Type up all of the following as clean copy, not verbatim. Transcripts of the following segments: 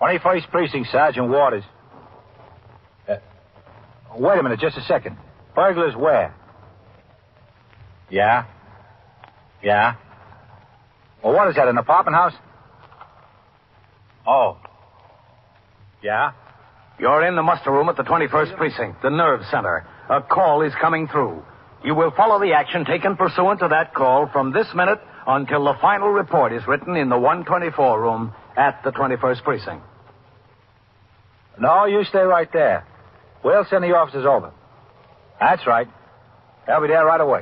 21st Precinct, Sergeant Waters. Wait a minute, just a second. Burglars where? Yeah? Yeah? Well, what is that, an apartment house? Oh. Yeah? You're in the muster room at the 21st Precinct, the nerve center. A call is coming through. You will follow the action taken pursuant to that call from this minute until the final report is written in the 124 room at the 21st Precinct. No, you stay right there. We'll send the officers over. That's right. They'll be there right away.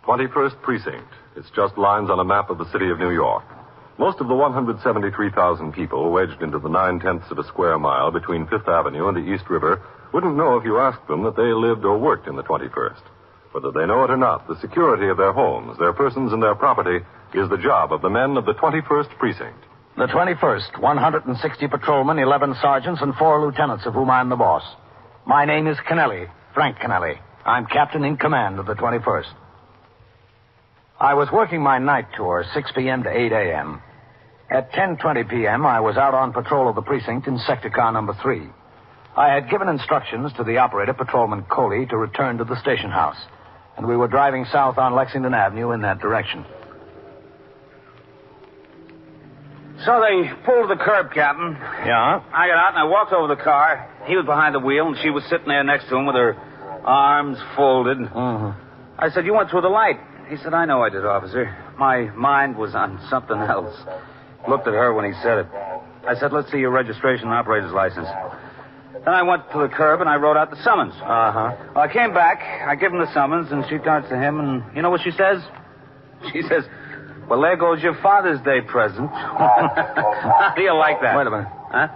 21st Precinct. It's just lines on a map of the city of New York. Most of the 173,000 people wedged into the 9/10 of a square mile between Fifth Avenue and the East River wouldn't know if you asked them that they lived or worked in the 21st. Whether they know it or not, the security of their homes, their persons, and their property is the job of the men of the 21st Precinct. The 21st, 160 patrolmen, 11 sergeants, and 4 lieutenants, of whom I'm the boss. My name is Kennelly, Frank Kennelly. I'm captain in command of the 21st. I was working my night tour, 6 p.m. to 8 a.m. At 10:20 p.m., I was out on patrol of the precinct in sector car number 3. I had given instructions to the operator, Patrolman Coley, to return to the station house, and we were driving south on Lexington Avenue in that direction. So they pulled the curb, Captain. Yeah? I got out and I walked over the car. He was behind the wheel, and she was sitting there next to him with her arms folded. Mm-hmm. I said, "You went through the light." He said, "I know I did, officer. My mind was on something else." Looked at her when he said it. I said, "Let's see your registration and operator's license." Then I went to the curb and I wrote out the summons. Uh-huh. Well, I came back, I give him the summons, and she turns to him, and you know what she says? She says, "Well, there goes your Father's Day present." How do you like that? Wait a minute. Huh?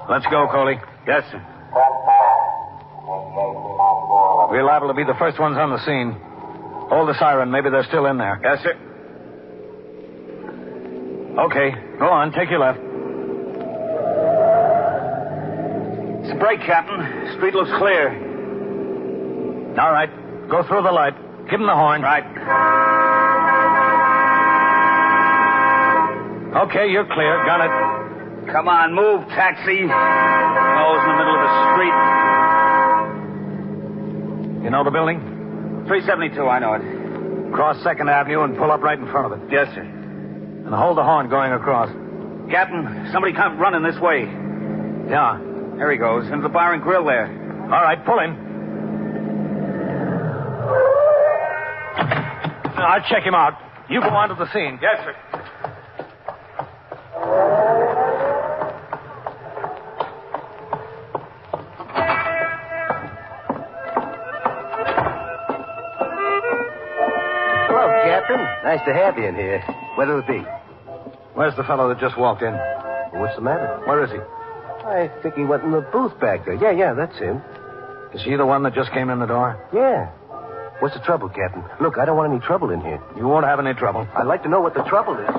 Let's go, Coley. Yes, sir. We're liable to be the first ones on the scene. Hold the siren. Maybe they're still in there. Yes, sir. Okay. Go on. Take your left. It's a break, Captain. Street looks clear. All right. Go through the light. Give him the horn. Right. Okay, you're clear. Got it. Come on, move, taxi. Nose in the middle of the street. You know the building? 372, I know it. Cross 2nd Avenue and pull up right in front of it. Yes, sir. And hold the horn going across. Captain, somebody come running this way. Yeah. There he goes, into the bar and grill there. All right, pull him. I'll check him out. You go on to the scene. Yes, sir. Nice to have you in here. What'll it be? Where's the fellow that just walked in? What's the matter? Where is he? I think he went in the booth back there. Yeah, that's him. Is he the one that just came in the door? Yeah. What's the trouble, Captain? Look, I don't want any trouble in here. You won't have any trouble. I'd like to know what the trouble is.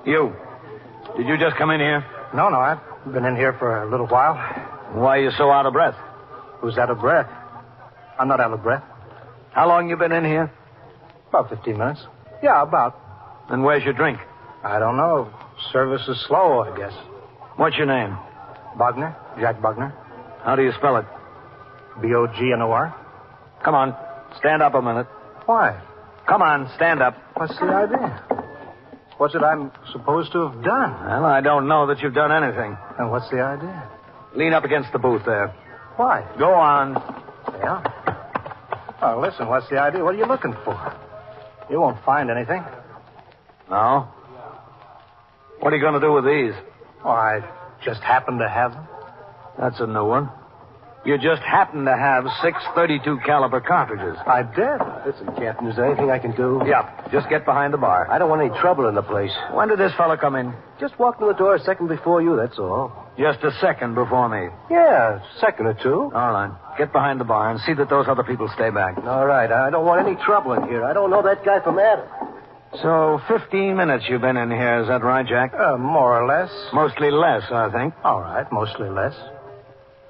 You. Did you just come in here? No, I've been in here for a little while. Why are you so out of breath? Who's out of breath? I'm not out of breath. How long you been in here? About 15 minutes. Yeah, about. And where's your drink? I don't know. Service is slow, I guess. What's your name? Bognor. Jack Bognor. How do you spell it? Bognor. Come on. Stand up a minute. Why? Come on, stand up. What's the idea? What's it I'm supposed to have done? Well, I don't know that you've done anything. And what's the idea? Lean up against the booth there. Why? Go on. Yeah. Oh, listen, what's the idea? What are you looking for? You won't find anything. No? What are you going to do with these? Oh, I just happen to have them. That's a new one. You just happen to have 6 .32 caliber cartridges. I did. Listen, Captain, is there anything I can do? Yeah, just get behind the bar. I don't want any trouble in the place. When did this fella come in? Just walked in the door a second before you, that's all. Just a second before me. Yeah, a second or two. All right. Get behind the bar and see that those other people stay back. All right, I don't want any trouble in here. I don't know that guy from Adam. So, 15 minutes you've been in here, is that right, Jack? More or less. Mostly less, I think. All right, mostly less.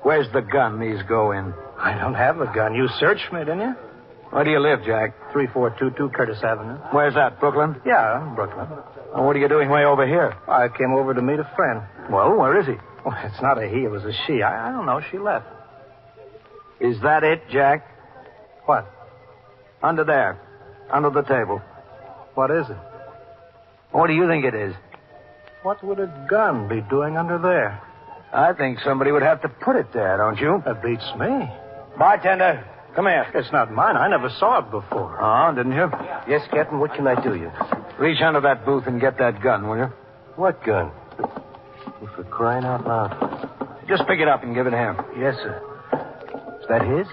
Where's the gun these go in? I don't have a gun. You searched me, didn't you? Where do you live, Jack? 3422 Curtis Avenue. Where's that, Brooklyn? Yeah, Brooklyn. Well, what are you doing way over here? I came over to meet a friend. Well, where is he? Well, it's not a he, it was a she. I don't know. She left. Is that it, Jack? What? Under there. Under the table. What is it? What do you think it is? What would a gun be doing under there? I think somebody would have to put it there, don't you? That beats me. Bartender, come here. It's not mine. I never saw it before. Oh, didn't you? Yes, Captain, what can I do you? Reach under that booth and get that gun, will you? What gun? Oh, for crying out loud. Just pick it up and give it to him. Yes, sir. Is that his?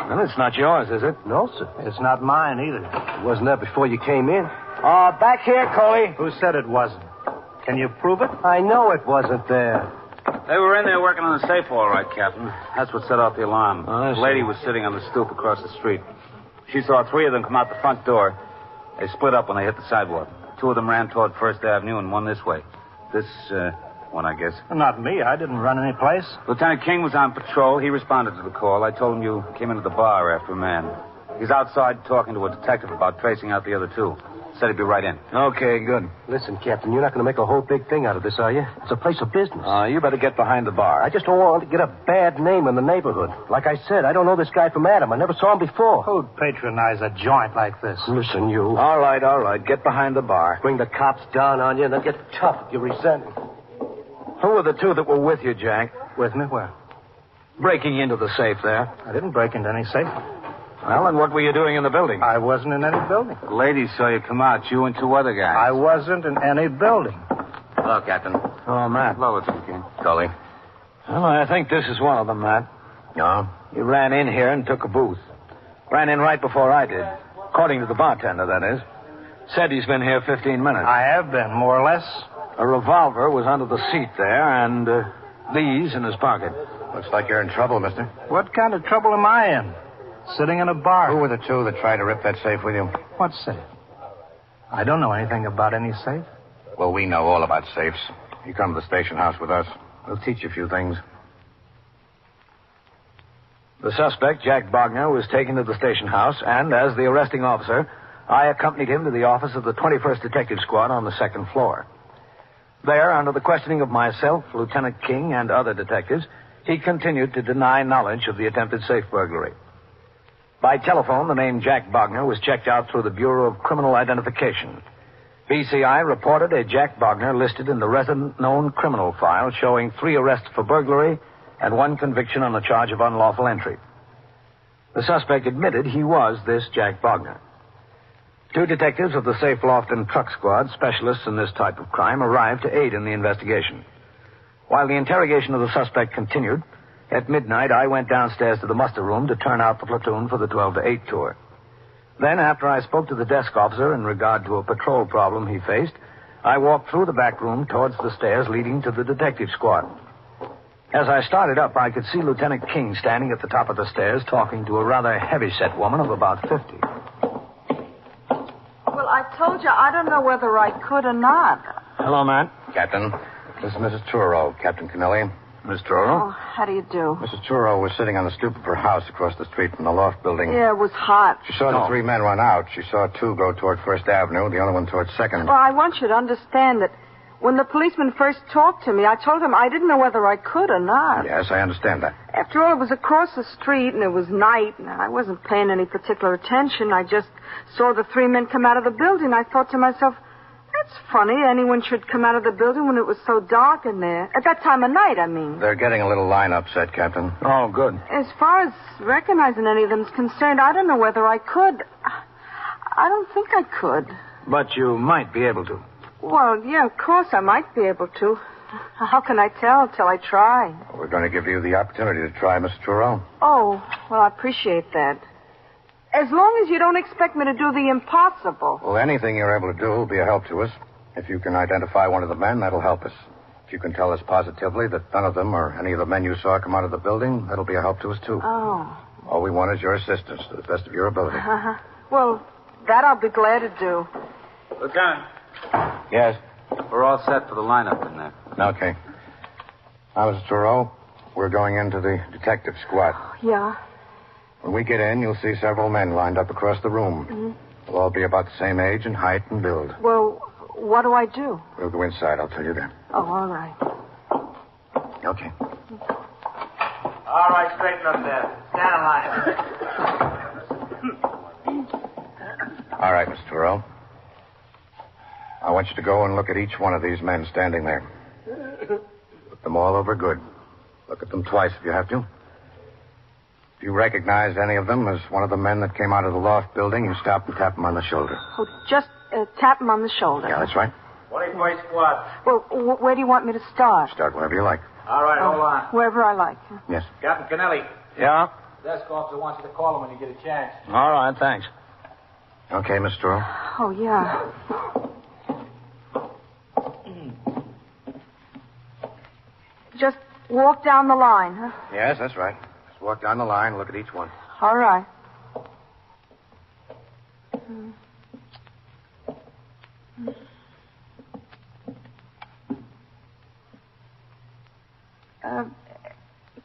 Well, it's not yours, is it? No, sir. It's not mine either. It wasn't there before you came in. Back here, Coley. Who said it wasn't? Can you prove it? I know it wasn't there. They were in there working on the safe, all right, Captain. That's what set off the alarm. Oh, The lady was sitting on the stoop across the street. She saw 3 of them come out the front door. They split up when they hit the sidewalk. 2 of them ran toward First Avenue and one this way. This one, I guess. Not me. I didn't run any place. Lieutenant King was on patrol. He responded to the call. I told him you came into the bar after a man. He's outside talking to a detective about tracing out the other 2. Said he'd be right in. Okay, good. Listen, Captain, you're not going to make a whole big thing out of this, are you? It's a place of business. You better get behind the bar. I just don't want to get a bad name in the neighborhood. Like I said, I don't know this guy from Adam. I never saw him before. Who'd patronize a joint like this? Listen, you. All right. Get behind the bar. Bring the cops down on you and they'll get tough if you resent me. Who were the 2 that were with you, Jack? With me? Where? Breaking into the safe there. I didn't break into any safe. Well, and what were you doing in the building? I wasn't in any building. The lady saw you come out, you and 2 other guys. I wasn't in any building. Hello, Captain. Oh, Matt. Hello, Lieutenant King. Coley. Well, I think this is one of them, Matt. No? He ran in here and took a booth. Ran in right before I did. According to the bartender, that is. Said he's been here 15 minutes. I have been, more or less. A revolver was under the seat there, and these in his pocket. Looks like you're in trouble, mister. What kind of trouble am I in? Sitting in a bar. Who were the 2 that tried to rip that safe with you? What safe? I don't know anything about any safe. Well, we know all about safes. You come to the station house with us. We'll teach you a few things. The suspect, Jack Bognor, was taken to the station house, and as the arresting officer, I accompanied him to the office of the 21st Detective Squad on the 2nd floor. There, under the questioning of myself, Lieutenant King, and other detectives, he continued to deny knowledge of the attempted safe burglary. By telephone, the name Jack Bognor was checked out through the Bureau of Criminal Identification. BCI reported a Jack Bognor listed in the resident known criminal file showing 3 arrests for burglary and 1 conviction on the charge of unlawful entry. The suspect admitted he was this Jack Bognor. 2 detectives of the Safe Loft and Truck Squad, specialists in this type of crime, arrived to aid in the investigation. While the interrogation of the suspect continued, at midnight I went downstairs to the muster room to turn out the platoon for the 12 to 8 tour. Then, after I spoke to the desk officer in regard to a patrol problem he faced, I walked through the back room towards the stairs leading to the detective squad. As I started up, I could see Lieutenant King standing at the top of the stairs talking to a rather heavy-set woman of about 50. Well, I told you I don't know whether I could or not. Hello, Matt. Captain, this is Mrs. Turo, Captain Kennelly. Miss Truro? Oh, how do you do? Mrs. Turo was sitting on the stoop of her house across the street from the loft building. Yeah, it was hot. She saw the 3 men run out. She saw 2 go toward First Avenue, the other one toward 2nd. Well, I want you to understand that when the policeman first talked to me, I told him I didn't know whether I could or not. Yes, I understand that. After all, it was across the street, and it was night, and I wasn't paying any particular attention. I just saw the 3 men come out of the building. I thought to myself, that's funny. Anyone should come out of the building when it was so dark in there. At that time of night, I mean. They're getting a little line upset, Captain. Oh, good. As far as recognizing any of them's concerned, I don't know whether I could. I don't think I could. But you might be able to. Well, yeah, of course I might be able to. How can I tell till I try? Well, we're going to give you the opportunity to try, Miss Turrell. Oh, well, I appreciate that. As long as you don't expect me to do the impossible. Well, anything you're able to do will be a help to us. If you can identify one of the men, that'll help us. If you can tell us positively that none of them or any of the men you saw come out of the building, that'll be a help to us, too. Oh. All we want is your assistance to the best of your ability. Well, that I'll be glad to do. Lieutenant. Yes? We're all set for the lineup in there. Okay. Now, Mrs. Turrell, we're going into the detective squad. Yeah. When we get in, you'll see several men lined up across the room. Mm-hmm. They'll all be about the same age and height and build. Well, what do I do? We'll go inside. I'll tell you then. Oh, all right. Okay. All right, straighten up there. Stand in line. All right, Miss Turrell. I want you to go and look at each one of these men standing there. Look them all over good. Look at them twice if you have to. If you recognize any of them as one of the men that came out of the loft building, you stop and tap them on the shoulder. Oh, just tap him on the shoulder. Yeah, that's right. 21st squad. Well, where do you want me to start? Start wherever you like. All right, hold on. Wherever I like. Yes. Captain Kennelly. Yeah? Desk officer wants you to call him when you get a chance. All right, thanks. Okay, Miss Turrell. Oh, yeah. Just walk down the line, huh? Yes, that's right. Just walk down the line and look at each one. All right.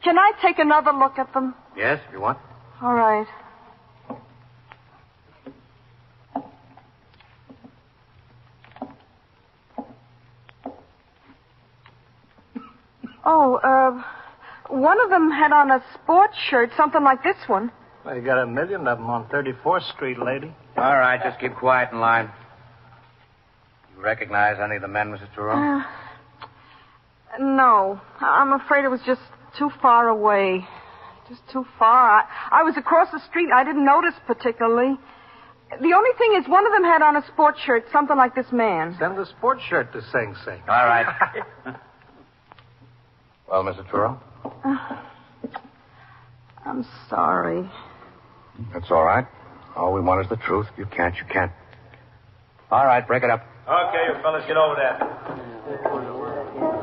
Can I take another look at them? Yes, if you want. All right. Oh, one of them had on a sports shirt, something like this one. Well, you got a million of them on 34th Street, lady. All right, just keep quiet in line. You recognize any of the men, Mrs. Turrell? No. I'm afraid it was just too far away. Just too far. I was across the street. I didn't notice particularly. The only thing is one of them had on a sports shirt, something like this man. Send the sports shirt to Sing Sing. All right. Well, Mrs. Turrell? I'm sorry. That's all right. All we want is the truth. If you can't, you can't. All right, break it up. Okay, you fellas, get over there.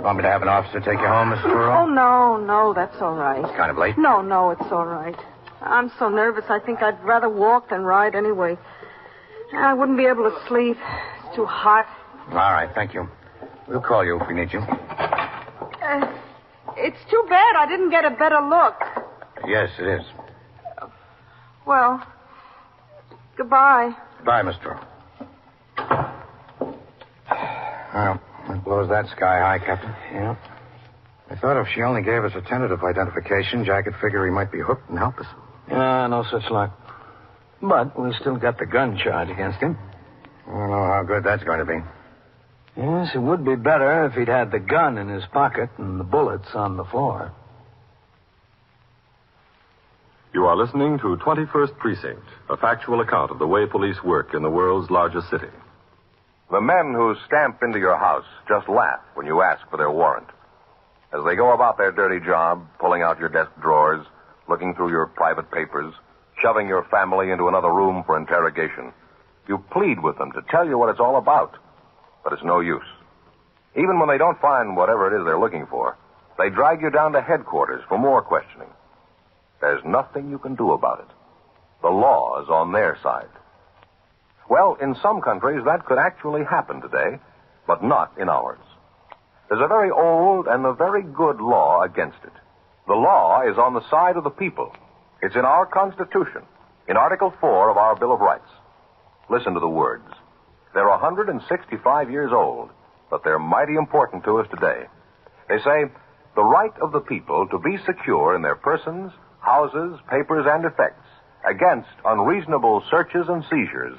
Want me to have an officer take you home, Mrs. Turrell? Oh, no, that's all right. It's kind of late. No, it's all right. I'm so nervous, I think I'd rather walk than ride anyway. I wouldn't be able to sleep. It's too hot. All right, thank you. We'll call you if we need you. It's too bad I didn't get a better look. Yes, it is. Well, goodbye. Goodbye, Mr. Turrell. Well, that blows that sky high, Captain. Yeah. I thought if she only gave us a tentative identification, Jack could figure he might be hooked and help us. Yeah, no such luck. But we still got the gun charge against him. I don't know how good that's going to be. Yes, it would be better if he'd had the gun in his pocket and the bullets on the floor. You are listening to 21st Precinct, a factual account of the way police work in the world's largest city. The men who stamp into your house just laugh when you ask for their warrant. As they go about their dirty job, pulling out your desk drawers, looking through your private papers, shoving your family into another room for interrogation, you plead with them to tell you what it's all about. But it's no use. Even when they don't find whatever it is they're looking for, they drag you down to headquarters for more questioning. There's nothing you can do about it. The law is on their side. Well, in some countries, that could actually happen today, but not in ours. There's a very old and a very good law against it. The law is on the side of the people. It's in our Constitution, in Article 4 of our Bill of Rights. Listen to the words. They're 165 years old, but they're mighty important to us today. They say, the right of the people to be secure in their persons, houses, papers, and effects against unreasonable searches and seizures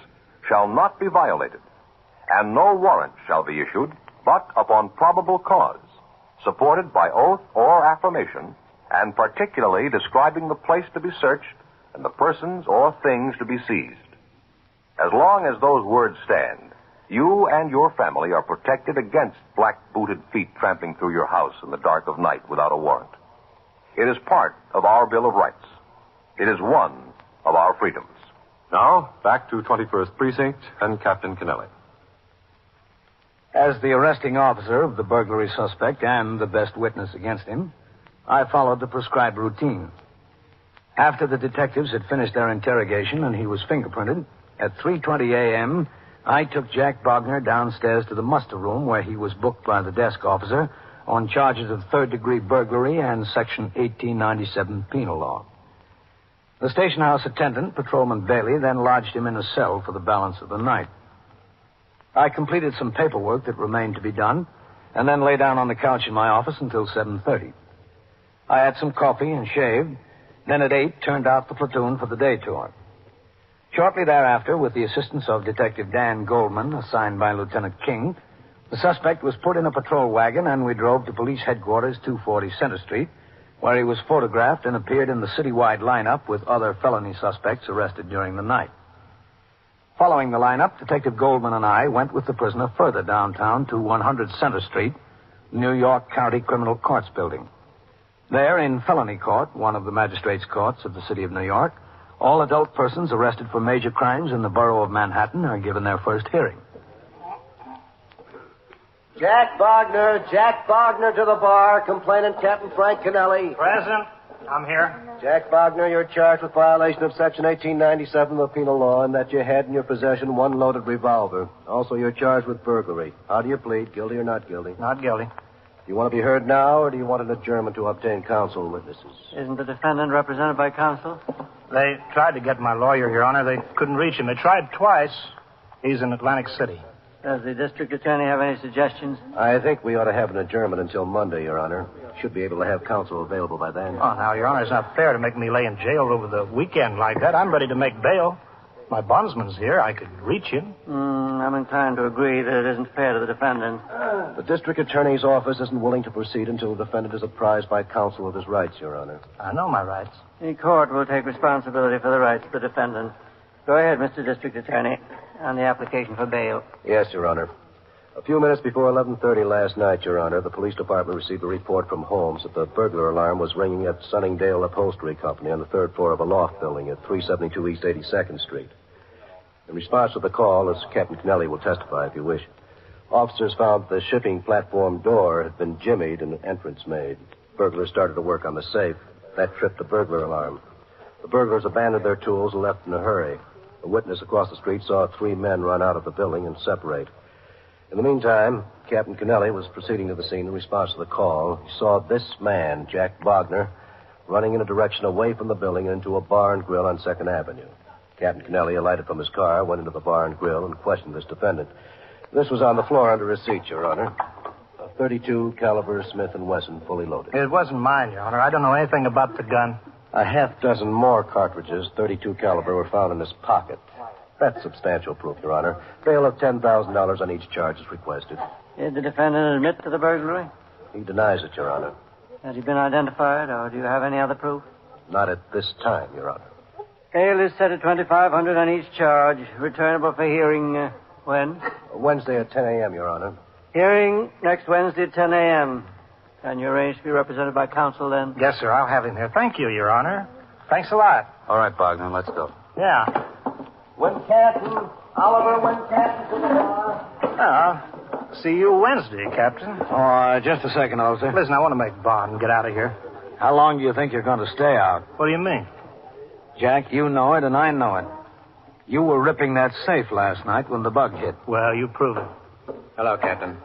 shall not be violated, and no warrant shall be issued but upon probable cause, supported by oath or affirmation, and particularly describing the place to be searched and the persons or things to be seized. As long as those words stand, You and your family are protected against black-booted feet tramping through your house in the dark of night without a warrant. It is part of our Bill of Rights. It is one of our freedoms. Now, back to 21st Precinct and Captain Kennelly. As the arresting officer of the burglary suspect and the best witness against him, I followed the prescribed routine. After the detectives had finished their interrogation and he was fingerprinted, at 3:20 a.m., I took Jack Bognor downstairs to the muster room where he was booked by the desk officer on charges of third-degree burglary and Section 1897 penal law. The station house attendant, Patrolman Bailey, then lodged him in a cell for the balance of the night. I completed some paperwork that remained to be done and then lay down on the couch in my office until 7:30. I had some coffee and shaved, then at 8 turned out the platoon for the day tour. Shortly thereafter, with the assistance of Detective Dan Goldman, assigned by Lieutenant King, the suspect was put in a patrol wagon and we drove to police headquarters, 240 Center Street, where he was photographed and appeared in the citywide lineup with other felony suspects arrested during the night. Following the lineup, Detective Goldman and I went with the prisoner further downtown to 100 Center Street, New York County Criminal Courts Building. There, in felony court, one of the magistrates' courts of the city of New York, all adult persons arrested for major crimes in the borough of Manhattan are given their first hearing. Jack Bognor to the bar. Complainant Captain Frank Kennelly. Present. I'm here. Jack Bognor, you're charged with violation of Section 1897 of the penal law and that you had in your possession one loaded revolver. Also, you're charged with burglary. How do you plead, guilty or not guilty? Not guilty. Do you want to be heard now, or do you want an adjournment to obtain counsel and witnesses? Isn't the defendant represented by counsel? They tried to get my lawyer, Your Honor. They couldn't reach him. They tried twice. He's in Atlantic City. Does the district attorney have any suggestions? I think we ought to have an adjournment until Monday, Your Honor. Should be able to have counsel available by then. Oh, now, Your Honor, it's not fair to make me lay in jail over the weekend like that. I'm ready to make bail. My bondsman's here. I could reach him. I'm inclined to agree that it isn't fair to the defendant. The district attorney's office isn't willing to proceed until the defendant is apprised by counsel of his rights, Your Honor. I know my rights. The court will take responsibility for the rights of the defendant. Go ahead, Mr. District Attorney, on the application for bail. Yes, Your Honor. A few minutes before 11:30 last night, Your Honor, the police department received a report from Holmes that the burglar alarm was ringing at Sunningdale Upholstery Company on the third floor of a loft building at 372 East 82nd Street. In response to the call, as Captain Kennelly will testify if you wish, officers found the shipping platform door had been jimmied and an entrance made. Burglars started to work on the safe. That tripped the burglar alarm. The burglars abandoned their tools and left in a hurry. A witness across the street saw 3 men run out of the building and separate. In the meantime, Captain Kennelly was proceeding to the scene in response to the call. He saw this man, Jack Bognor, running in a direction away from the building and into a bar and grill on 2nd Avenue. Captain Kennelly alighted from his car, went into the bar and grill, and questioned this defendant. This was on the floor under his seat, Your Honor. A .32 caliber Smith & Wesson, fully loaded. It wasn't mine, Your Honor. I don't know anything about the gun. A half dozen more cartridges, .32 caliber, were found in his pocket. That's substantial proof, Your Honor. Bail of $10,000 on each charge is requested. Did the defendant admit to the burglary? He denies it, Your Honor. Has he been identified, or do you have any other proof? Not at this time, Your Honor. Bail is set at $2,500 on each charge. Returnable for hearing when? Wednesday at 10 a.m., Your Honor. Hearing next Wednesday at 10 a.m. Can you arrange to be represented by counsel then? Yes, sir. I'll have him here. Thank you, Your Honor. Thanks a lot. All right, Bognor, let's go. Yeah. Wincanton, Oliver Wincanton to the bar. See you Wednesday, Captain. Oh, just a second, officer. Listen, I want to make bond and get out of here. How long do you think you're going to stay out? What do you mean? Jack, you know it and I know it. You were ripping that safe last night when the bug hit. Well, you prove it. Hello, Captain.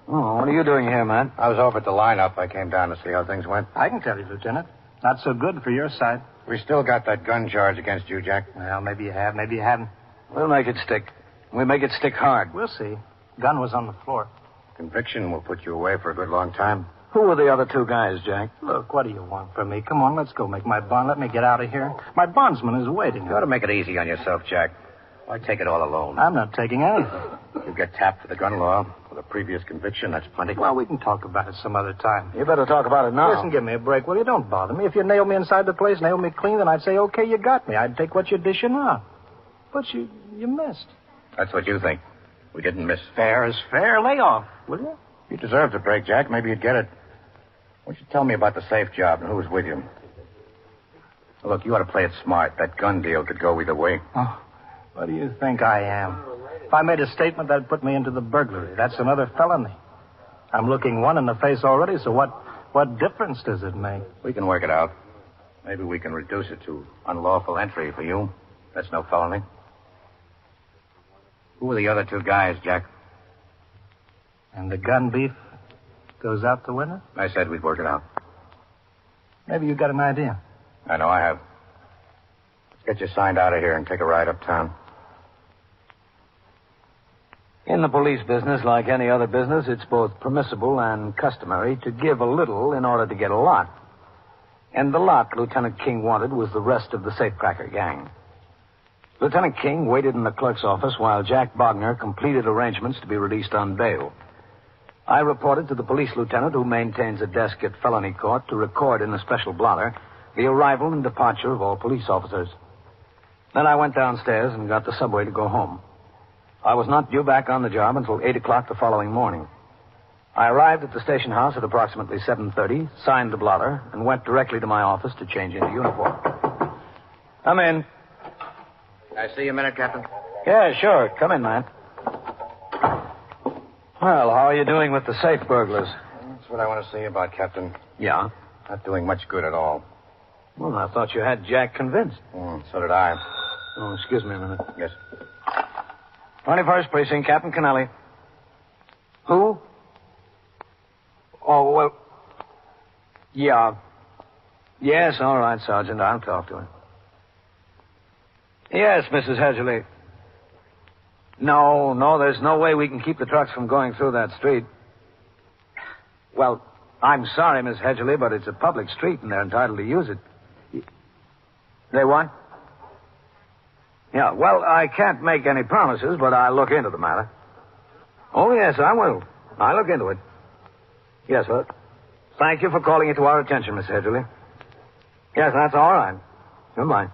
Oh, what are you doing here, man? I was over at the lineup. I came down to see how things went. I can tell you, Lieutenant. Not so good for your side. We still got that gun charge against you, Jack. Well, maybe you have, maybe you haven't. We'll make it stick. We make it stick hard. We'll see. Gun was on the floor. Conviction will put you away for a good long time. Who were the other 2 guys, Jack? Look, what do you want from me? Come on, let's go make my bond. Let me get out of here. My bondsman is waiting. You ought to make it easy on yourself, Jack. Why take it all alone? I'm not taking anything. You get tapped for the gun law with a previous conviction, that's plenty. Well, we can talk about it some other time. You better talk about it now. Listen, give me a break, will you? Don't bother me. If you nailed me inside the place, nailed me clean, then I'd say, okay, you got me. I'd take what you're dishing out. But you missed. That's what you think. We didn't miss. Fair is fair. Lay off, will you? You deserved a break, Jack. Maybe you'd get it. Why don't you tell me about the safe job and who was with you? Look, you ought to play it smart. That gun deal could go either way. Oh, what do you think I am? If I made a statement, that'd put me into the burglary. That's another felony. I'm looking one in the face already, so what difference does it make? We can work it out. Maybe we can reduce it to unlawful entry for you. That's no felony. Who were the other two guys, Jack? And the gun beef goes out the window? I said we'd work it out. Maybe you got an idea. I know I have. Let's get you signed out of here and take a ride uptown. In the police business, like any other business, it's both permissible and customary to give a little in order to get a lot. And the lot Lieutenant King wanted was the rest of the safecracker gang. Lieutenant King waited in the clerk's office while Jack Bognor completed arrangements to be released on bail. I reported to the police lieutenant, who maintains a desk at felony court, to record in a special blotter the arrival and departure of all police officers. Then I went downstairs and got the subway to go home. I was not due back on the job until 8 o'clock the following morning. I arrived at the station house at approximately 7:30, signed the blotter, and went directly to my office to change into uniform. Come in. Can I see you a minute, Captain? Yeah, sure. Come in, man. Well, how are you doing with the safe burglars? That's what I want to see about, Captain. Yeah? Not doing much good at all. Well, I thought you had Jack convinced. So did I. Oh, excuse me a minute. Yes. 21st Precinct, Captain Kennelly. Who? Oh, well... Yeah. Yes, all right, Sergeant. I'll talk to him. Yes, Mrs. Hedgerly. No, there's no way we can keep the trucks from going through that street. Well, I'm sorry, Miss Hedgerly, but it's a public street and they're entitled to use it. They what? Yeah, well, I can't make any promises, but I'll look into the matter. Oh, yes, I will. I'll look into it. Yes, sir. Thank you for calling it to our attention, Miss Hedgerly. Yes, that's all right. Goodbye.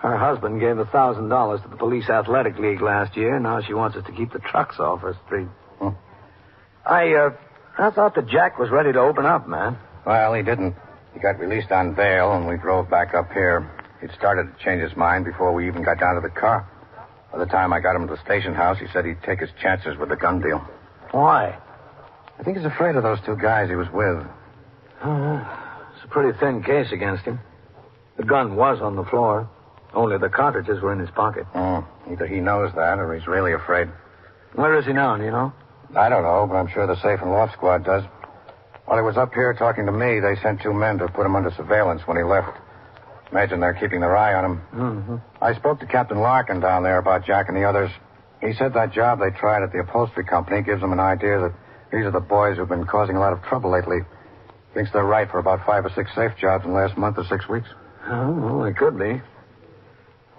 Her husband gave $1,000 to the Police Athletic League last year. Now she wants us to keep the trucks off her street. I thought that Jack was ready to open up, man. Well, he didn't. He got released on bail, and we drove back up here. He'd started to change his mind before we even got down to the car. By the time I got him to the station house, he said he'd take his chances with the gun deal. Why? I think he's afraid of those two guys he was with. It's a pretty thin case against him. The gun was on the floor. Only the cartridges were in his pocket. Either he knows that or he's really afraid. Where is he now, do you know? I don't know, but I'm sure the Safe and Loft Squad does. While he was up here talking to me, they sent 2 men to put him under surveillance when he left. Imagine they're keeping their eye on him. Mm-hmm. I spoke to Captain Larkin down there about Jack and the others. He said that job they tried at the upholstery company gives them an idea that these are the boys who've been causing a lot of trouble lately. Thinks they're right for about 5 or 6 safe jobs in the last month or 6 weeks. Oh, well, they could be.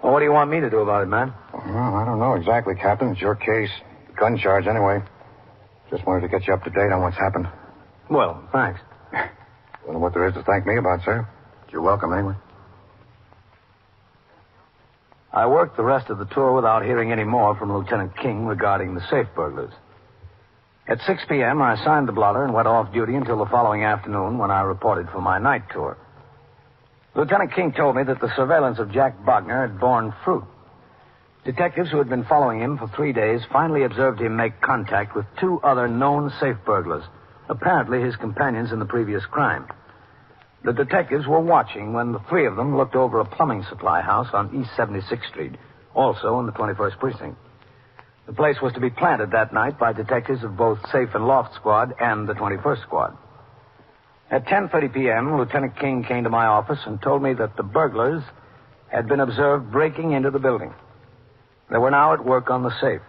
Well, what do you want me to do about it, man? Well, I don't know exactly, Captain. It's your case. Gun charge, anyway. Just wanted to get you up to date on what's happened. Well, thanks. Don't know what there is to thank me about, sir. You're welcome, anyway. I worked the rest of the tour without hearing any more from Lieutenant King regarding the safe burglars. At 6 p.m., I signed the blotter and went off duty until the following afternoon when I reported for my night tour. Lieutenant King told me that the surveillance of Jack Bognor had borne fruit. Detectives who had been following him for 3 days finally observed him make contact with 2 other known safe burglars, apparently his companions in the previous crime. The detectives were watching when the 3 of them looked over a plumbing supply house on East 76th Street, also in the 21st Precinct. The place was to be planted that night by detectives of both Safe and Loft Squad and the 21st Squad. At 10:30 p.m., Lieutenant King came to my office and told me that the burglars had been observed breaking into the building. They were now at work on the safe.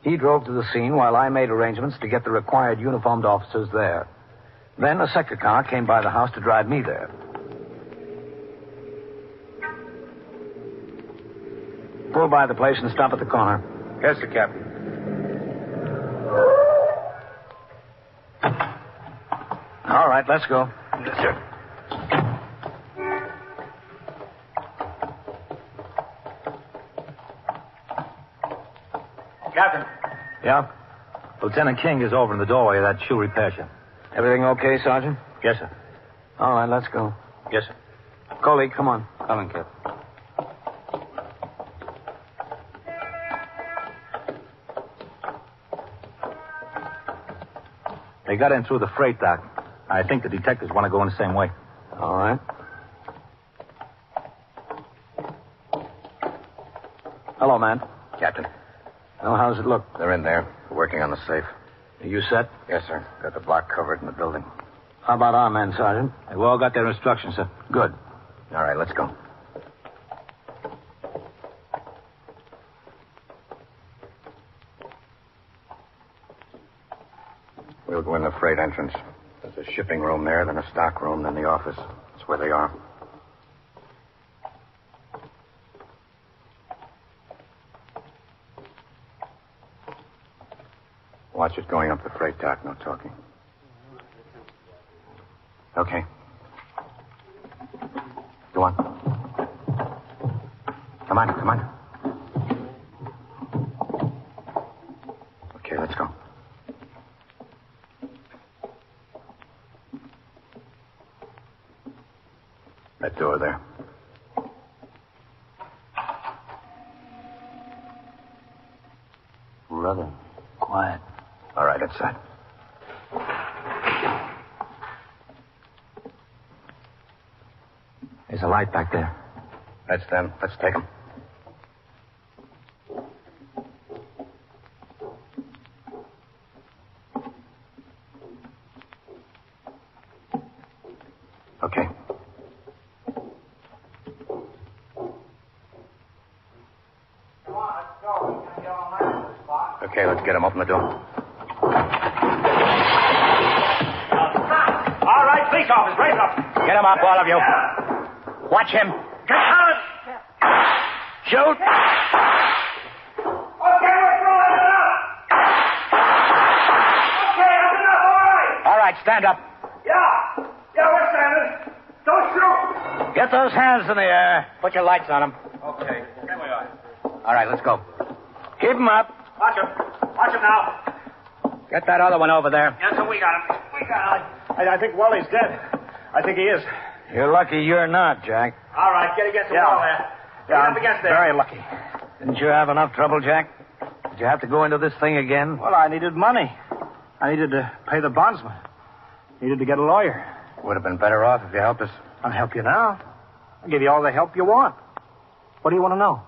He drove to the scene while I made arrangements to get the required uniformed officers there. Then a sector car came by the house to drive me there. Pull by the place and stop at the corner. Yes, sir, Captain. All right, let's go. Yes, sir. Yeah? Lieutenant King is over in the doorway of that shoe repair shop. Everything okay, Sergeant? Yes, sir. All right, let's go. Yes, sir. Coley, come on. Coming, Cap. They got in through the freight dock. I think the detectives want to go in the same way. All right. Hello, man. Captain, Well, how's it look? they're in there, working on the safe. Are you set? Yes, sir. Got the block covered in the building. How about our men, Sergeant? They've all got their instructions, sir. Good. All right, let's go. We'll go in the freight entrance. There's a shipping room there, then a stock room, then the office. That's where they are. Watch it going up the freight dock, no talking. Okay. Go on. Come on, come on. Okay, let's go. That door there. Rather quiet. All right, inside. There's a light back there. That's them. Let's take them. Okay. Okay, let's get them. Open the door. All right, police officers, raise up. Get him up, all of you. Watch him. Get out! Shoot! Okay, we're through. That's enough. Okay, that's enough. All right. All right, stand up. Yeah, we're standing. Don't shoot. Get those hands in the air. Put your lights on them. Okay, here we are. All right, let's go. Keep them up. Watch him. Watch him now. Get that other one over there. Yes, sir, we got him. We got him. I think Wally's dead. I think he is. You're lucky you're not, Jack. All right, get against the wall there. Get up against there. Very lucky. Didn't you have enough trouble, Jack? Did you have to go into this thing again? Well, I needed money. I needed to pay the bondsman. Needed to get a lawyer. Would have been better off if you helped us. I'll help you now. I'll give you all the help you want. What do you want to know?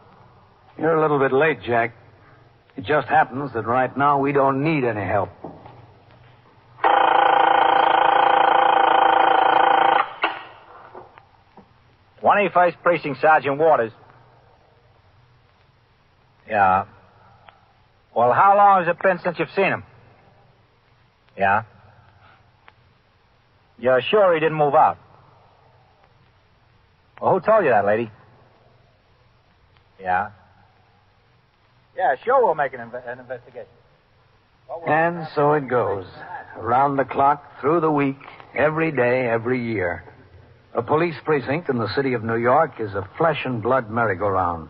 You're a little bit late, Jack. It just happens that right now we don't need any help. '21st Precinct, Sergeant Waters. Yeah. Well, how long has it been since you've seen him? Yeah. You're sure he didn't move out? Well, who told you that, lady? Yeah. Yeah, sure, we'll make an investigation. And so it goes. Around the clock, through the week, every day, every year. A police precinct in the city of New York is a flesh and blood merry-go-round.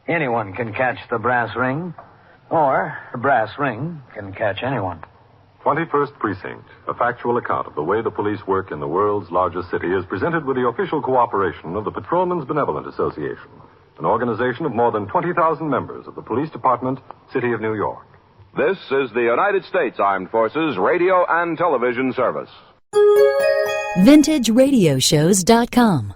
Anyone can catch the brass ring, or the brass ring can catch anyone. 21st Precinct, a factual account of the way the police work in the world's largest city, is presented with the official cooperation of the Patrolmen's Benevolent Association, an organization of more than 20,000 members of the Police Department, City of New York. This is the United States Armed Forces Radio and Television Service. VintageRadioshows.com